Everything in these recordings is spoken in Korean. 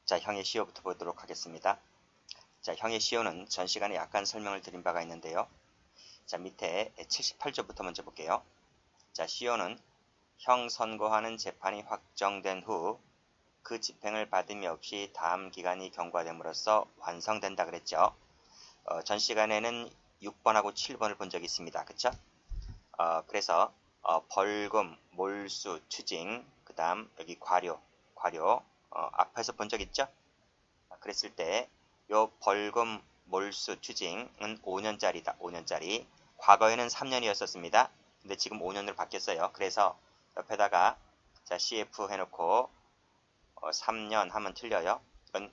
자, 형의 시효부터 보도록 하겠습니다. 자, 형의 시효는 전 시간에 약간 설명을 드린 바가 있는데요. 자, 밑에 78조부터 먼저 볼게요. 자, 시효는 형 선고하는 재판이 확정된 후 그 집행을 받음이 없이 다음 기간이 경과됨으로써 완성된다 그랬죠. 전 시간에는 6번하고 7번을 본 적이 있습니다. 그쵸? 그래서 벌금, 몰수, 추징, 그 다음 여기 과료 앞에서 본 적 있죠? 그랬을 때 요 벌금, 몰수, 추징은 5년짜리다. 5년짜리. 과거에는 3년이었었습니다. 근데 지금 5년으로 바뀌었어요. 그래서 옆에다가 자, CF 해놓고 3년 하면 틀려요. 이건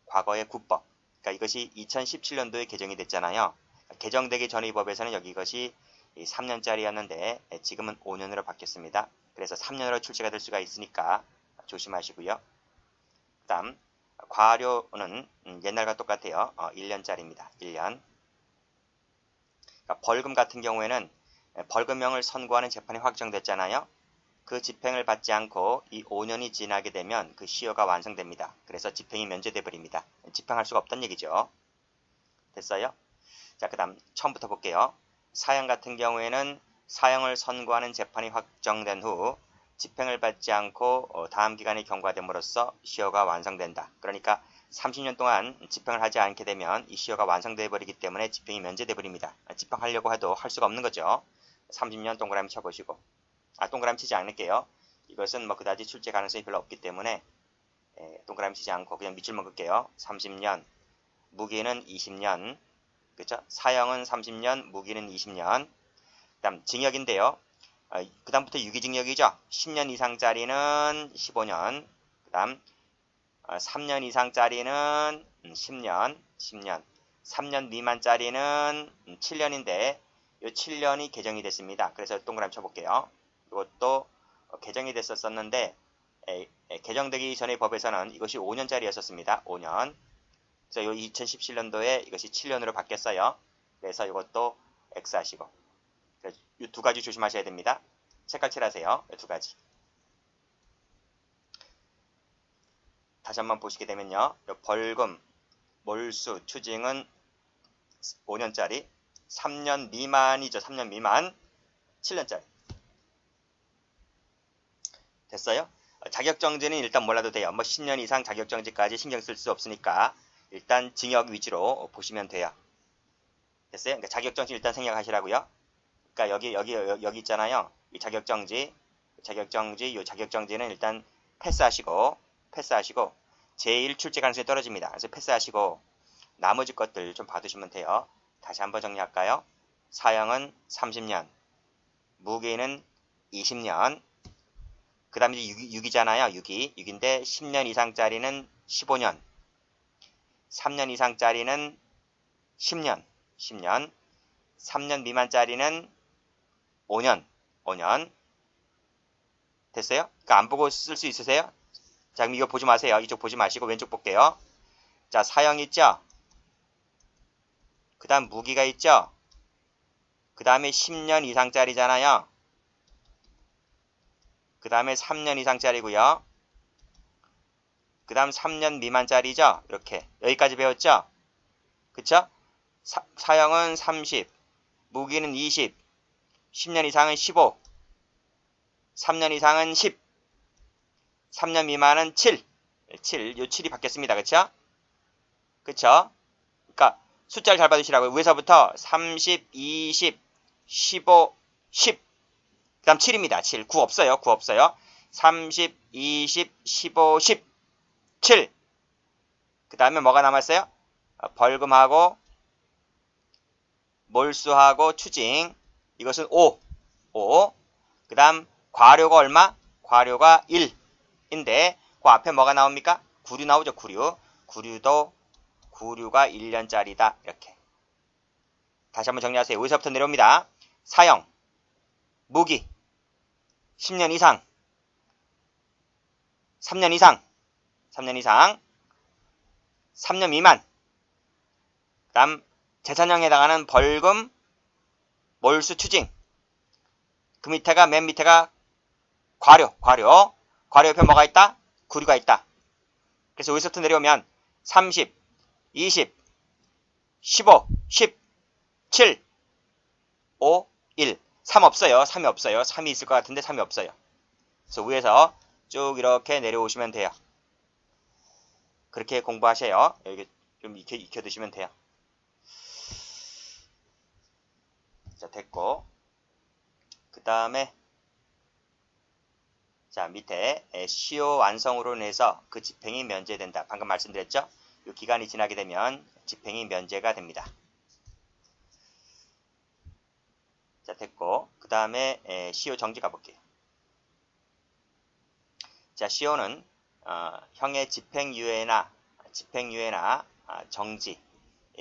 과거의 국법. 그러니까 이것이 2017년도에 개정이 됐잖아요. 개정되기 전의 이 법에서는 여기 이것이 3년짜리였는데 지금은 5년으로 바뀌었습니다. 그래서 3년으로 출제가 될 수가 있으니까 조심하시고요. 그 다음 과료는 옛날과 똑같아요. 1년짜리입니다. 1년. 그러니까 벌금 같은 경우에는 벌금형을 선고하는 재판이 확정됐잖아요. 그 집행을 받지 않고 이 5년이 지나게 되면 그 시효가 완성됩니다. 그래서 집행이 면제돼 버립니다. 집행할 수가 없다는 얘기죠. 됐어요? 자, 그 다음 처음부터 볼게요. 사형 같은 경우에는 사형을 선고하는 재판이 확정된 후 집행을 받지 않고 다음 기간이 경과됨으로써 시효가 완성된다. 그러니까 30년 동안 집행을 하지 않게 되면 이 시효가 완성되어 버리기 때문에 집행이 면제돼 버립니다. 집행하려고 해도 할 수가 없는 거죠. 30년 동그라미 쳐보시고. 동그라미 치지 않을게요. 이것은 뭐 그다지 출제 가능성이 별로 없기 때문에 동그라미 치지 않고 그냥 밑줄만 긋게요. 30년, 무기는 20년, 그렇죠? 사형은 30년, 무기는 20년. 그다음 징역인데요. 그다음부터 유기징역이죠. 10년 이상짜리는 15년. 그다음 3년 이상짜리는 10년. 3년 미만짜리는 7년인데 이 7년이 개정이 됐습니다. 그래서 동그라미 쳐볼게요. 이것도 개정이 됐었는데 개정되기 전의 법에서는 이것이 5년짜리였었습니다. 5년. 그래서 이 2017년도에 이것이 7년으로 바뀌었어요. 그래서 이것도 X 하시고 이 두 가지 조심하셔야 됩니다. 색깔 칠하세요. 이 두 가지. 다시 한번 보시게 되면요. 벌금, 몰수, 추징은 5년짜리, 3년 미만이죠. 3년 미만, 7년짜리. 됐어요? 자격정지는 일단 몰라도 돼요. 뭐 10년 이상 자격정지까지 신경 쓸 수 없으니까 일단 징역 위주로 보시면 돼요. 됐어요? 그러니까 자격정지 일단 생략하시라고요. 그러니까 여기 있잖아요. 이 자격정지, 이 자격정지는 일단 패스하시고 제일 출제 가능성이 떨어집니다. 그래서 패스하시고 나머지 것들 좀 봐두시면 돼요. 다시 한번 정리할까요? 사형은 30년, 무기는 20년, 그 다음에 6이잖아요. 6인데 10년 이상짜리는 15년, 3년 이상짜리는 10년, 3년 미만짜리는 5년. 됐어요? 그러니까 안 보고 쓸 수 있으세요? 자, 그럼 이거 보지 마세요. 이쪽 보지 마시고 왼쪽 볼게요. 자, 사형 있죠? 그 다음 무기가 있죠? 그 다음에 10년 이상짜리잖아요. 그 다음에 3년 이상짜리고요. 그 다음 3년 미만짜리죠? 이렇게. 여기까지 배웠죠? 그쵸? 사형은 30, 무기는 20, 10년 이상은 15, 3년 이상은 10, 3년 미만은 7. 요 7이 바뀌었습니다. 그쵸? 그러니까 숫자를 잘 받으시라고요. 위에서부터 30, 20, 15, 10. 그 다음 7입니다. 7. 9 없어요. 30, 20, 15, 10. 7. 그 다음에 뭐가 남았어요? 벌금하고 몰수하고 추징. 이것은 5. 그 다음 과료가 얼마? 과료가 1인데 그 앞에 뭐가 나옵니까? 구류 나오죠. 구류가 1년짜리다. 이렇게. 다시 한번 정리하세요. 여기서부터 내려옵니다. 사형, 무기, 10년 이상, 3년 이상, 3년 미만, 그 다음 재산형에 해당하는 벌금, 몰수, 추징. 그 밑에가 맨 밑에가 과료 옆에 뭐가 있다? 구류가 있다. 그래서 여기서부터 내려오면 30, 20, 15, 10, 7, 5, 1. 3 없어요. 3이 없어요. 3이 있을 것 같은데 3이 없어요. 그래서 위에서 쭉 이렇게 내려오시면 돼요. 그렇게 공부하셔요. 여기 좀 익혀두시면 돼요. 자, 됐고. 그 다음에 자, 밑에 시효 완성으로 인해서 그 집행이 면제된다. 방금 말씀드렸죠? 이 기간이 지나게 되면 집행이 면제가 됩니다. 자, 됐고. 그 다음에 시효 정지 가볼게요. 자, 시효는 형의 집행유예나 정지,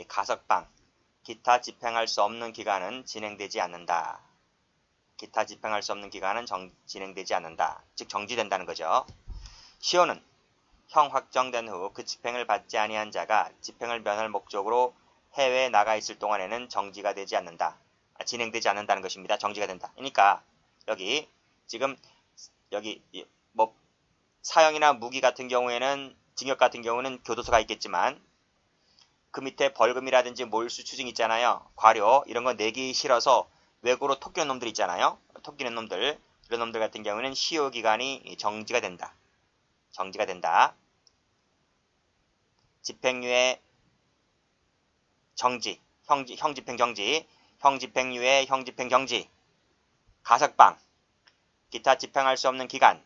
가석방, 기타 집행할 수 없는 기간은 진행되지 않는다. 기타 집행할 수 없는 기간은 진행되지 않는다. 즉 정지된다는 거죠. 시효는 형 확정된 후 그 집행을 받지 아니한 자가 집행을 면할 목적으로 해외에 나가 있을 동안에는 정지가 되지 않는다. 진행되지 않는다는 것입니다. 정지가 된다. 그러니까 지금 여기 뭐 사형이나 무기 같은 경우에는 징역 같은 경우는 교도소가 있겠지만 그 밑에 벌금이라든지 몰수 추징 있잖아요. 과료 이런 거 내기 싫어서 외국으로 토끼는 놈들 있잖아요. 토끼는 놈들 이런 놈들 같은 경우는 시효 기간이 정지가 된다. 정지가 된다. 집행유예 정지, 형집행 정지, 형집행유예 형집행 정지, 가석방, 기타 집행할 수 없는 기간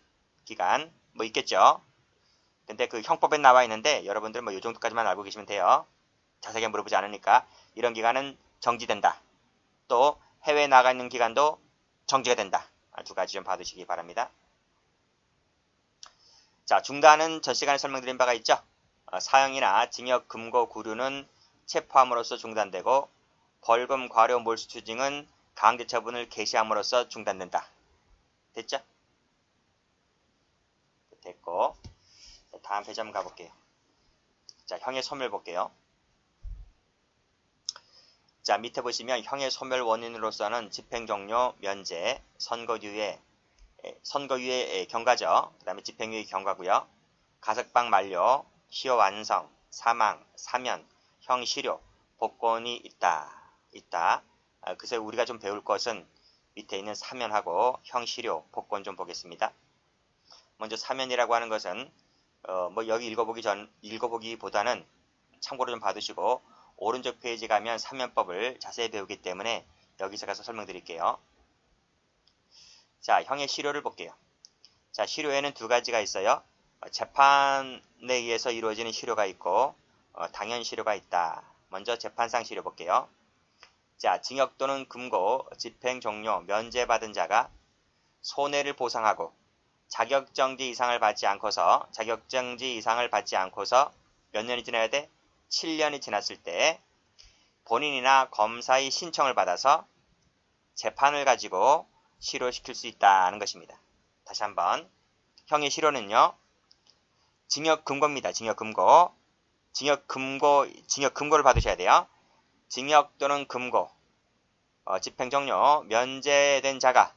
뭐 있겠죠. 근데 그 형법에 나와 있는데 여러분들 뭐 이 정도까지만 알고 계시면 돼요. 자세하게 물어보지 않으니까 이런 기간은 정지된다. 또 해외에 나가 있는 기간도 정지가 된다. 두 가지 좀 봐두시기 바랍니다. 자, 중단은 전 시간에 설명드린 바가 있죠. 사형이나 징역, 금고, 구류는 체포함으로써 중단되고 벌금, 과료, 몰수 추징은 강제 처분을 개시함으로써 중단된다. 됐죠? 됐고 다음 페이지 한번 가볼게요. 자, 형의 소멸 볼게요. 자, 밑에 보시면 형의 소멸 원인으로서는 집행종료, 면제, 선고유예 경과죠. 그 다음에 집행유예 경과고요. 가석방 만료, 시효 완성, 사망, 사면, 형 실효, 복권이 있다. 그래서 우리가 좀 배울 것은 밑에 있는 사면하고 형 실효, 복권 좀 보겠습니다. 먼저 사면이라고 하는 것은 뭐 여기 읽어보기보다는 참고로 좀 봐두시고 오른쪽 페이지 가면 사면법을 자세히 배우기 때문에 여기서 가서 설명드릴게요. 자, 형의 실효를 볼게요. 자, 실효에는 두 가지가 있어요. 재판에 의해서 이루어지는 실효가 있고 당연 실효가 있다. 먼저 재판상 실효 볼게요. 자, 징역 또는 금고, 집행 종료, 면제받은 자가 손해를 보상하고 자격정지 이상을 받지 않고서 몇 년이 지나야 돼? 7년이 지났을 때 본인이나 검사의 신청을 받아서 재판을 가지고 실효시킬 수 있다는 것입니다. 다시 한번 형의 실효는요. 징역 금고입니다. 징역 금고를 받으셔야 돼요. 징역 또는 금고, 집행 종료, 면제된 자가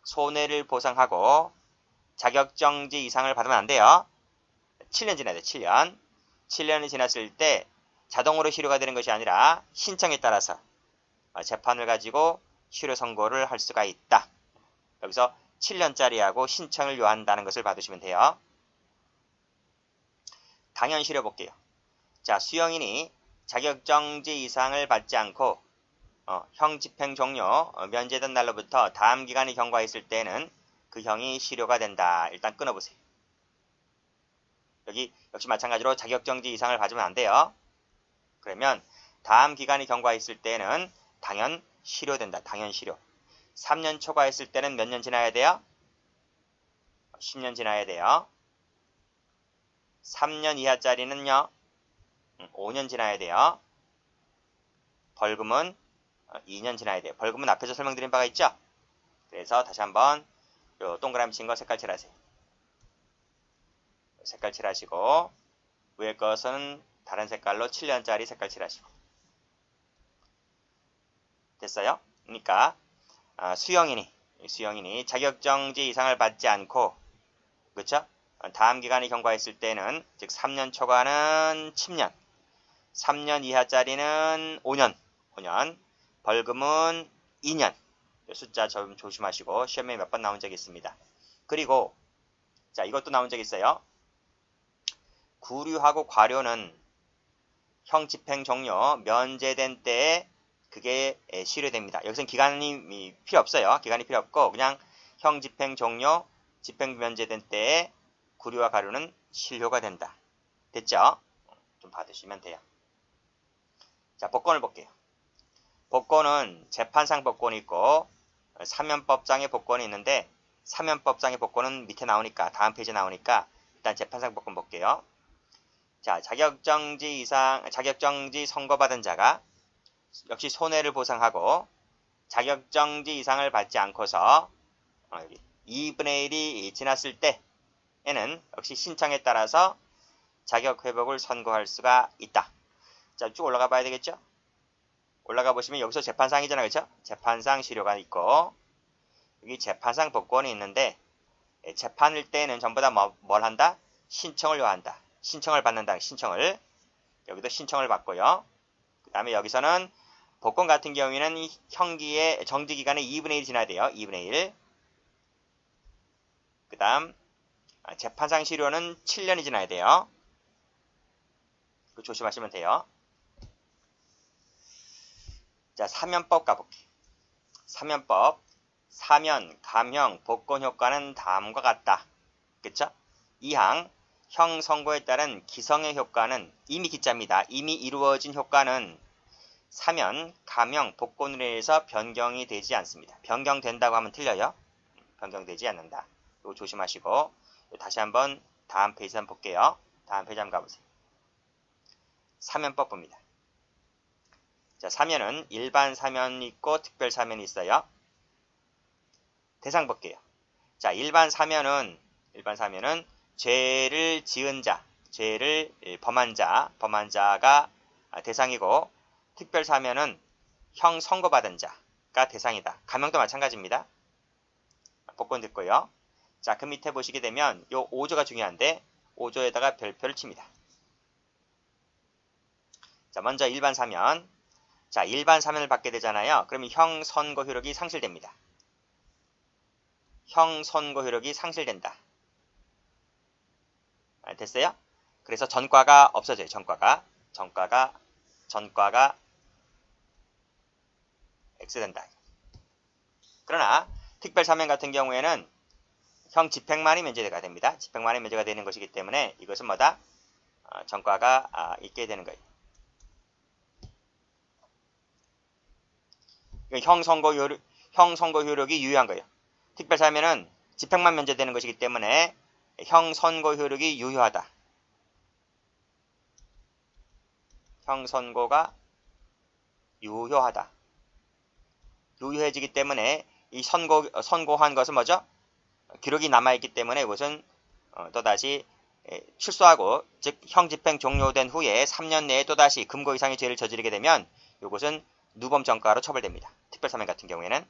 손해를 보상하고 자격정지 이상을 받으면 안 돼요. 7년 지나야 돼. 7년. 7년이 지났을 때 자동으로 실효가 되는 것이 아니라 신청에 따라서 재판을 가지고 실효 선고를 할 수가 있다. 여기서 7년짜리하고 신청을 요한다는 것을 봐두시면 돼요. 당연 실효 볼게요. 자, 수용인이 자격정지 이상을 받지 않고 형 집행 종료, 면제된 날로부터 다음 기간이 경과했을 때는 그 형이 실효가 된다. 일단 끊어보세요. 여기 역시 마찬가지로 자격정지 이상을 받으면 안 돼요. 그러면 다음 기간이 경과했을 때는 당연 실효된다. 당연 실효. 3년 초과했을 때는 몇 년 지나야 돼요? 10년 지나야 돼요. 3년 이하짜리는요. 5년 지나야 돼요. 벌금은 2년 지나야 돼요. 벌금은 앞에서 설명드린 바가 있죠? 그래서 다시 한번 요 동그라미 친 거 색깔 칠하세요. 색깔 칠하시고 위에 것은 다른 색깔로 7년짜리 색깔 칠하시고 됐어요? 그러니까 수용인이 자격정지 이상을 받지 않고 그렇죠? 다음 기간이 경과했을 때는 즉 3년 초과는 10년, 3년 이하짜리는 5년, 벌금은 2년. 숫자 좀 조심하시고 시험에 몇 번 나온 적이 있습니다. 그리고 자, 이것도 나온 적이 있어요. 구류하고 과료는 형 집행 종료 면제된 때에 그게 실효됩니다. 여기서는 기간이 필요 없어요. 기간이 필요 없고 그냥 형 집행 종료, 집행 면제된 때에 구류와 과료는 실효가 된다. 됐죠? 좀 받으시면 돼요. 자, 복권을 볼게요. 복권은 재판상 복권이 있고 사면법상의 복권이 있는데 사면법상의 복권은 밑에 나오니까 다음 페이지에 나오니까 일단 재판상 복권 볼게요. 자, 자격정지 선고받은 자가 역시 손해를 보상하고 자격정지 이상을 받지 않고서 2분의 1이 지났을 때에는 역시 신청에 따라서 자격회복을 선고할 수가 있다. 자, 쭉 올라가 봐야 되겠죠? 올라가 보시면 여기서 재판상이잖아요. 그렇죠? 재판상 실효가 있고 여기 재판상 복권이 있는데 재판일 때는 전부 다 뭘 한다? 신청을 요한다. 신청을 받는다. 신청을. 여기도 신청을 받고요. 그 다음에 여기서는 복권 같은 경우에는 형기의 정지기간의 2분의 1이 지나야 돼요. 2분의 1. 그 다음 재판상 실효는 7년이 지나야 돼요. 그거 조심하시면 돼요. 자, 사면법 가볼게요. 사면법. 사면, 감형, 복권 효과는 다음과 같다. 그쵸? 2항, 형 선고에 따른 기성의 효과는 이미 기자입니다. 이미 이루어진 효과는 사면, 감형, 복권으로 해서 변경이 되지 않습니다. 변경된다고 하면 틀려요. 변경되지 않는다. 이거 조심하시고 다시 한번 다음 페이지 한번 볼게요. 다음 페이지 한번 가보세요. 사면법 봅니다. 자, 사면은 일반 사면이 있고 특별 사면이 있어요. 대상 볼게요. 자, 일반 사면은 죄를 지은 자, 죄를 범한 자가 대상이고 특별 사면은 형 선고받은 자가 대상이다. 감형도 마찬가지입니다. 복권 됐고요. 자, 그 밑에 보시게 되면 요 5조가 중요한데 5조에다가 별표를 칩니다. 자, 먼저 일반 사면. 자, 일반 사면을 받게 되잖아요. 그러면 형 선고 효력이 상실됩니다. 형 선고 효력이 상실된다. 됐어요? 그래서 전과가 없어져요. 전과가 X된다. 그러나 특별 사면 같은 경우에는 형 집행만이 면제가 됩니다. 집행만이 면제가 되는 것이기 때문에 이것은 뭐다? 전과가 있게 되는 거예요. 형 선고 효력이 유효한 거예요. 특별 사면은 집행만 면제되는 것이기 때문에 형 선고 효력이 유효하다. 형 선고가 유효하다. 유효해지기 때문에 이 선고한 것은 뭐죠? 기록이 남아있기 때문에 이것은 또다시 출소하고 즉 형 집행 종료된 후에 3년 내에 또다시 금고 이상의 죄를 저지르게 되면 이것은 누범 전과로 처벌됩니다. 특별 사면 같은 경우에는.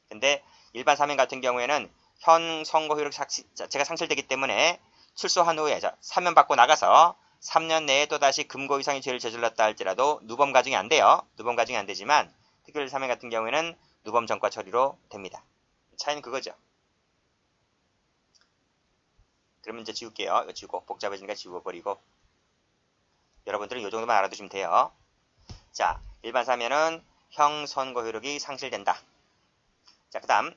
근데 일반 사면 같은 경우에는 현 선고 효력 자체가 상실되기 때문에 출소한 후에 사면 받고 나가서 3년 내에 또다시 금고 이상의 죄를 저질렀다 할지라도 누범 가중이 안 돼요. 누범 가중이 안 되지만 특별 사면 같은 경우에는 누범 전과 처리로 됩니다. 차이는 그거죠. 그러면 이제 지울게요. 이거 지우고 복잡해지니까 지워버리고 여러분들은 이 정도만 알아두시면 돼요. 자, 일반 사면은 형 선고 효력이 상실된다. 자, 그 다음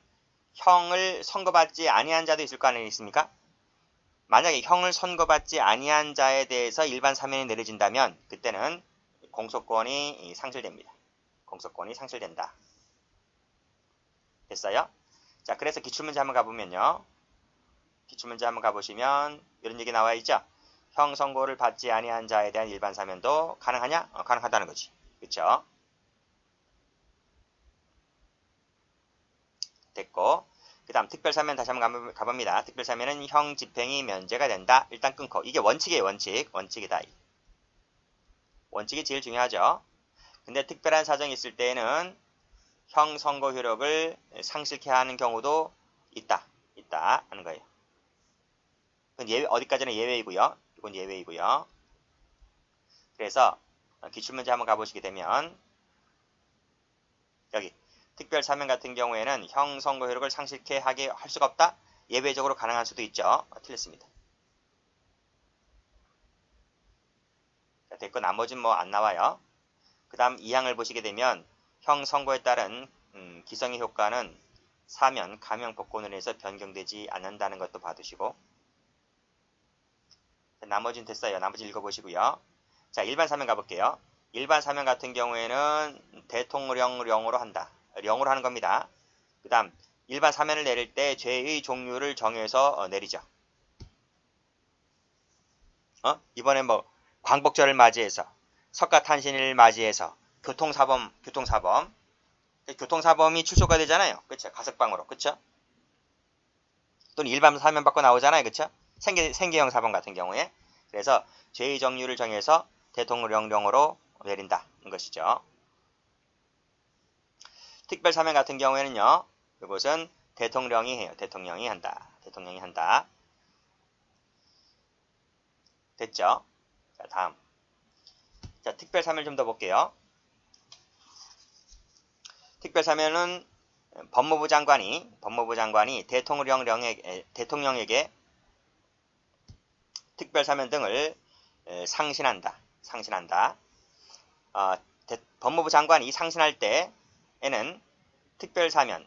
형을 선고받지 아니한 자도 있을 거 아니겠습니까? 만약에 형을 선고받지 아니한 자에 대해서 일반 사면이 내려진다면 그때는 공소권이 상실됩니다. 공소권이 상실된다. 됐어요? 자, 그래서 기출문제 한번 가보면요. 기출문제 한번 가보시면 이런 얘기 나와 있죠? 형 선고를 받지 아니한 자에 대한 일반 사면도 가능하냐? 가능하다는 거지. 그쵸? 됐고 그 다음 특별사면 다시 한번 가봅니다. 특별사면은 형 집행이 면제가 된다. 일단 끊고 이게 원칙이에요. 원칙이다. 원칙이 제일 중요하죠. 근데 특별한 사정이 있을 때에는 형 선고 효력을 상실케 하는 경우도 있다 하는 거예요. 그건 어디까지는 예외이고요. 이건 예외이고요. 그래서 기출문제 한번 가보시게 되면 여기 특별 사면 같은 경우에는 형 선고 효력을 상실케 하게 할 수가 없다. 예외적으로 가능할 수도 있죠. 틀렸습니다. 됐고 나머지는 뭐 안 나와요. 그 다음 2항을 보시게 되면 형 선고에 따른 기성의 효과는 사면, 감형, 복권으로 해서 변경되지 않는다는 것도 봐두시고 나머지는 됐어요. 나머지 읽어보시고요. 자, 일반 사면 가볼게요. 일반 사면 같은 경우에는 대통령령으로 한다. 령으로 하는 겁니다. 그 다음 일반 사면을 내릴 때 죄의 종류를 정해서 내리죠. 이번에 뭐 광복절을 맞이해서 석가탄신일을 맞이해서 교통사범이 출소가 되잖아요. 그쵸? 가석방으로. 그쵸? 또는 일반 사면 받고 나오잖아요. 그쵸? 생계형 사범 같은 경우에. 그래서 죄의 종류를 정해서 대통령령으로 내린다. 는 것이죠. 특별 사면 같은 경우에는요. 이것은 대통령이 해요. 대통령이 한다. 대통령이 한다. 됐죠? 자, 다음. 자, 특별 사면을 좀 더 볼게요. 특별 사면은 법무부 장관이 대통령에게 특별 사면 등을 상신한다. 법무부 장관이 상신할 때에는 특별 사면,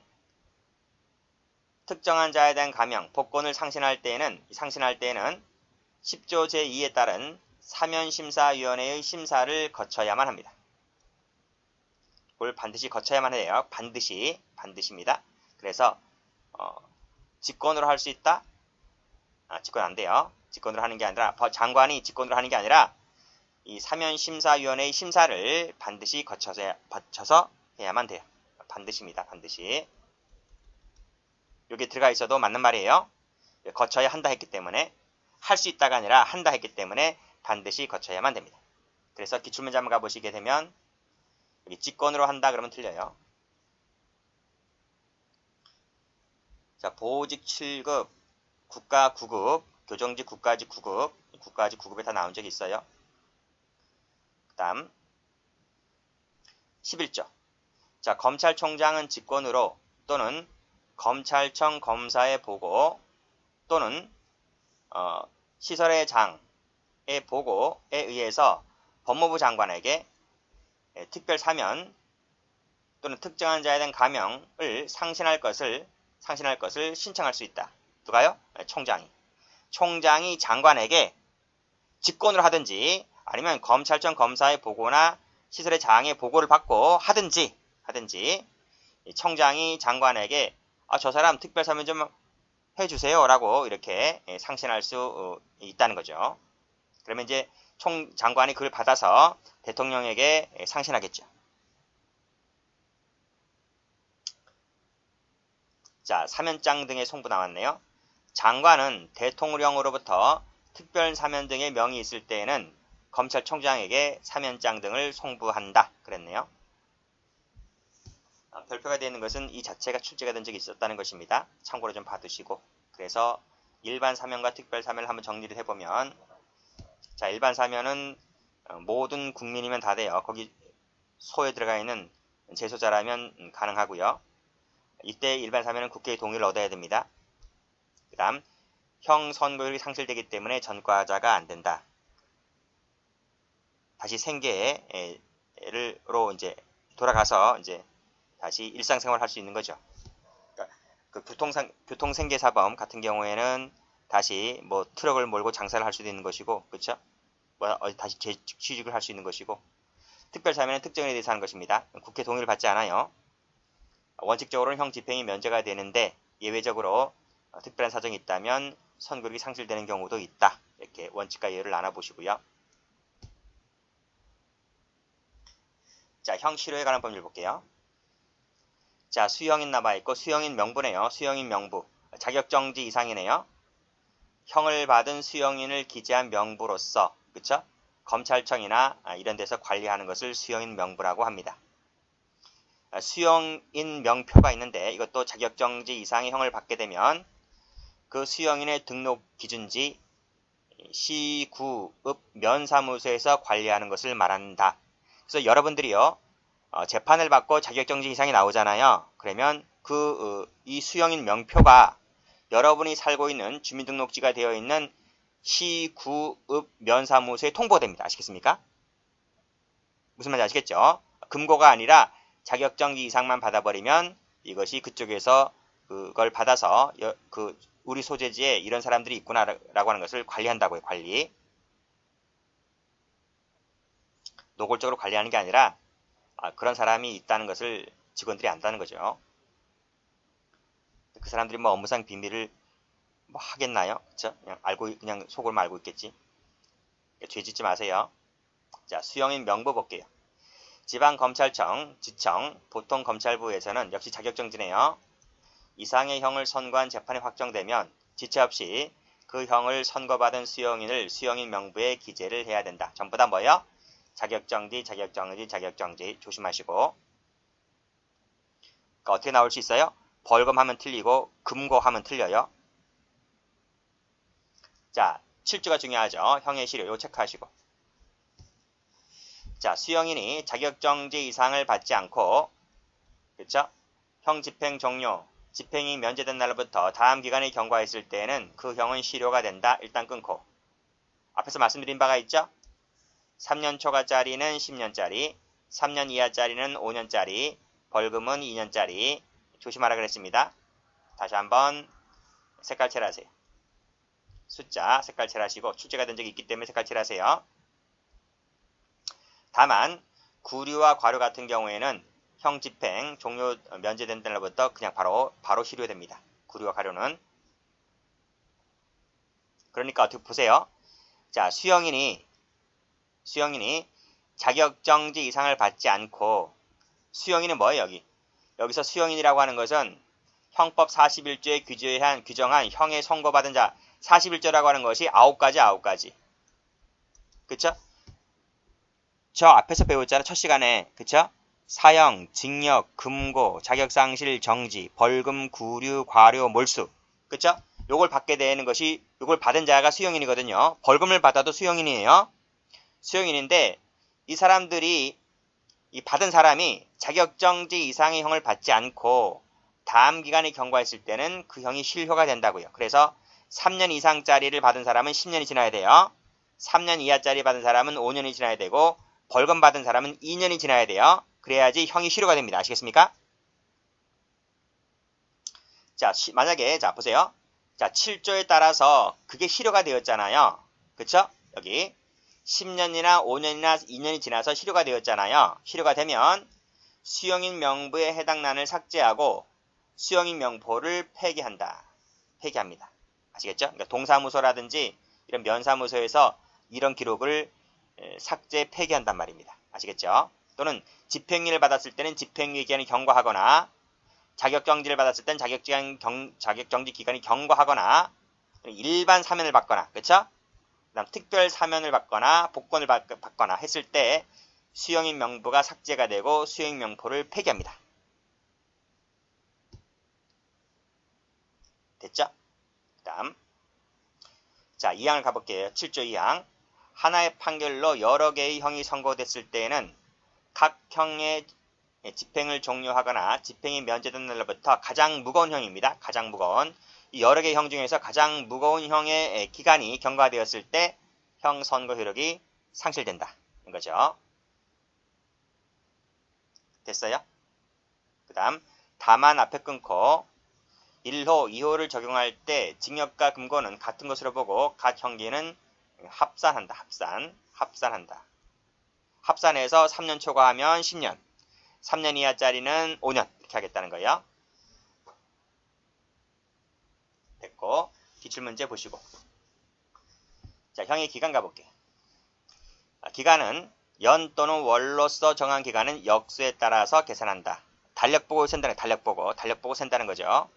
특정한 자에 대한 감형, 복권을 상신할 때에는 10조 제2에 따른 사면심사위원회의 심사를 거쳐야만 합니다. 그걸 반드시 거쳐야만 해요. 반드시입니다. 그래서 직권으로 할 수 있다? 직권 안 돼요. 직권으로 하는 게 아니라 장관이 직권으로 하는 게 아니라 이 사면심사위원회의 심사를 반드시 거쳐서 해야만 돼요. 반드시입니다. 반드시. 여기 들어가 있어도 맞는 말이에요. 거쳐야 한다 했기 때문에 할 수 있다가 아니라 한다 했기 때문에 반드시 거쳐야만 됩니다. 그래서 기출문제 한번 가보시게 되면 여기 직권으로 한다 그러면 틀려요. 자, 보직 7급, 국가 9급, 교정직 국가직 9급, 국가직 9급에 다 나온 적이 있어요. 그 다음 11조. 자, 검찰총장은 직권으로 또는 검찰청 검사의 보고 또는 시설의 장의 보고에 의해서 법무부 장관에게 특별 사면 또는 특정한 자에 대한 감형을 상신할 것을 신청할 수 있다. 누가요? 총장이 장관에게 직권으로 하든지 아니면 검찰청 검사의 보고나 시설의 장의 보고를 받고 하든지 총장이 장관에게 저 사람 특별 사면 좀 해주세요 라고 이렇게 상신할 수 있다는 거죠. 그러면 이제 장관이 그걸 받아서 대통령에게 상신하겠죠. 자, 사면장 등의 송부 나왔네요. 장관은 대통령으로부터 특별 사면 등의 명이 있을 때에는 검찰총장에게 사면장 등을 송부한다 그랬네요. 별표가 되어 있는 것은 이 자체가 출제가 된 적이 있었다는 것입니다. 참고로 좀 봐두시고. 그래서 일반 사면과 특별 사면을 한번 정리를 해보면, 자, 일반 사면은 모든 국민이면 다 돼요. 거기 소에 들어가 있는 재소자라면 가능하고요. 이때 일반 사면은 국회의 동의를 얻어야 됩니다. 그 다음 형 선고율이 상실되기 때문에 전과자가 안 된다. 다시 생계로 이제 돌아가서 이제 다시 일상생활을 할 수 있는 거죠. 그러니까 그 교통생계사범 같은 경우에는 다시 뭐 트럭을 몰고 장사를 할 수도 있는 것이고, 그렇죠? 다시 취직을 할 수 있는 것이고, 특별사면은 특정인에 대해서 하는 것입니다. 국회 동의를 받지 않아요. 원칙적으로는 형 집행이 면제가 되는데 예외적으로 특별한 사정이 있다면 선고력이 상실되는 경우도 있다. 이렇게 원칙과 예외를 나눠보시고요. 자, 형 실효에 관한 법률 볼게요. 자, 수형인 남아있고 수형인 명부네요. 수형인 명부. 자격정지 이상이네요. 형을 받은 수형인을 기재한 명부로서, 그쵸? 검찰청이나 이런 데서 관리하는 것을 수형인 명부라고 합니다. 수형인 명표가 있는데 이것도 자격정지 이상의 형을 받게 되면 그 수용인의 등록 기준지 시구읍 면사무소에서 관리하는 것을 말한다. 그래서 여러분들이요, 재판을 받고 자격정지 이상이 나오잖아요. 그러면 이 수용인 명표가 여러분이 살고 있는 주민등록지가 되어 있는 시구읍 면사무소에 통보됩니다. 아시겠습니까? 무슨 말인지 아시겠죠? 금고가 아니라 자격정지 이상만 받아버리면 이것이 그쪽에서 그걸 받아서 우리 소재지에 이런 사람들이 있구나라고 하는 것을 관리한다고요. 관리. 노골적으로 관리하는 게 아니라 그런 사람이 있다는 것을 직원들이 안다는 거죠. 그 사람들이 뭐 업무상 비밀을 뭐 하겠나요? 그쵸? 그냥 속으로만 알고 있겠지. 죄 짓지 마세요. 자, 수용인 명부 볼게요. 지방검찰청, 지청, 보통검찰부에서는 역시 자격정지네요. 이상의 형을 선고한 재판이 확정되면 지체 없이 그 형을 선고받은 수용인을 수용인 명부에 기재를 해야 된다. 전부 다 뭐예요? 자격정지, 자격정지, 자격정지. 조심하시고. 그러니까 어떻게 나올 수 있어요? 벌금하면 틀리고 금고하면 틀려요. 자, 7조가 중요하죠. 형의 실효, 이거 체크하시고. 자, 수용인이 자격정지 이상을 받지 않고, 그쵸? 형 집행 종료, 집행이 면제된 날로부터 다음 기간에 경과했을 때에는 그 형은 실효가 된다. 일단 끊고. 앞에서 말씀드린 바가 있죠? 3년 초과짜리는 10년짜리, 3년 이하짜리는 5년짜리, 벌금은 2년짜리. 조심하라 그랬습니다. 다시 한번 색깔칠 하세요. 숫자 색깔칠 하시고 출제가 된 적이 있기 때문에 색깔칠 하세요. 다만 구류와 과류 같은 경우에는 형 집행 종료 면제된 날로부터 그냥 바로 실효됩니다. 구류와 과류는. 그러니까 어떻게 보세요. 자, 수용인이 자격정지 이상을 받지 않고, 수용인은 뭐예요? 여기서 수용인이라고 하는 것은 형법 41조에 규정한 형의 선고받은 자, 41조라고 하는 것이 9가지. 그쵸? 저 앞에서 배웠잖아. 첫 시간에. 그쵸? 사형, 징역, 금고, 자격상실, 정지, 벌금, 구류, 과료, 몰수. 그쵸? 요걸 받게 되는 것이, 요걸 받은 자가 수용인이거든요. 벌금을 받아도 수용인이에요. 수용인인데, 이 사람들이, 이 받은 사람이 자격정지 이상의 형을 받지 않고, 다음 기간에 경과했을 때는 그 형이 실효가 된다고요. 그래서 3년 이상짜리를 받은 사람은 10년이 지나야 돼요. 3년 이하짜리 받은 사람은 5년이 지나야 되고, 벌금 받은 사람은 2년이 지나야 돼요. 그래야지 형이 실효가 됩니다. 아시겠습니까? 자, 만약에, 자, 보세요. 자, 7조에 따라서 그게 실효가 되었잖아요. 그쵸? 여기 10년이나 5년이나 2년이 지나서 실효가 되었잖아요. 실효가 되면 수용인 명부에 해당 난을 삭제하고 수용인 명포를 폐기합니다. 아시겠죠? 그러니까 동사무소라든지 이런 면사무소에서 이런 기록을 삭제, 폐기한단 말입니다. 아시겠죠? 또는 집행유예를 받았을 때는 집행유예 기간이 경과하거나 자격정지를 받았을 때는 자격정지 기간이 경과하거나 일반 사면을 받거나, 그쵸? 그다음 특별 사면을 받거나 복권을 받거나 했을 때 수용인 명부가 삭제가 되고 수용인 명포를 폐기합니다. 됐죠? 그다음 자, 2항을 가볼게요. 7조 2항. 하나의 판결로 여러 개의 형이 선고됐을 때에는 각 형의 집행을 종료하거나 집행이 면제된 날로부터 가장 무거운 형입니다. 가장 무거운. 이 여러 개의 형 중에서 가장 무거운 형의 기간이 경과되었을 때 형 선고 효력이 상실된다. 인 거죠. 됐어요? 그 다음 다만 앞에 끊고 1호, 2호를 적용할 때 징역과 금고는 같은 것으로 보고 각 형기는 합산한다. 합산한다. 합산해서 3년 초과하면 10년, 3년 이하짜리는 5년 이렇게 하겠다는 거예요. 됐고 기출문제 보시고 자, 형의 기간 가볼게요. 기간은 연 또는 월로서 정한 기간은 역수에 따라서 계산한다. 달력 보고 센다는 달력 보고 센다는 거죠.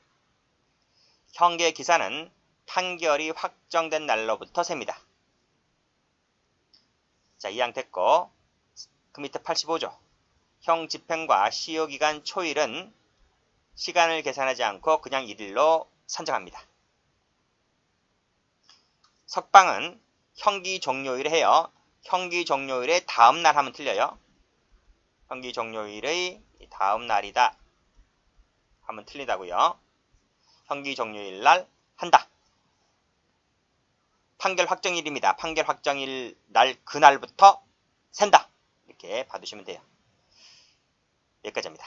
형계 기산은 판결이 확정된 날로부터 셉니다. 자, 이항 됐고 그 밑에 85조. 형 집행과 시효기간 초일은 시간을 계산하지 않고 그냥 1일로 산정합니다. 석방은 형기 종료일에 해요. 형기 종료일의 다음 날 하면 틀려요. 형기 종료일의 다음 날이다 하면 틀리다고요. 형기 종료일 날 한다. 판결 확정일입니다. 판결 확정일 날 그날부터 센다. 이렇게 봐두시면 돼요. 여기까지입니다.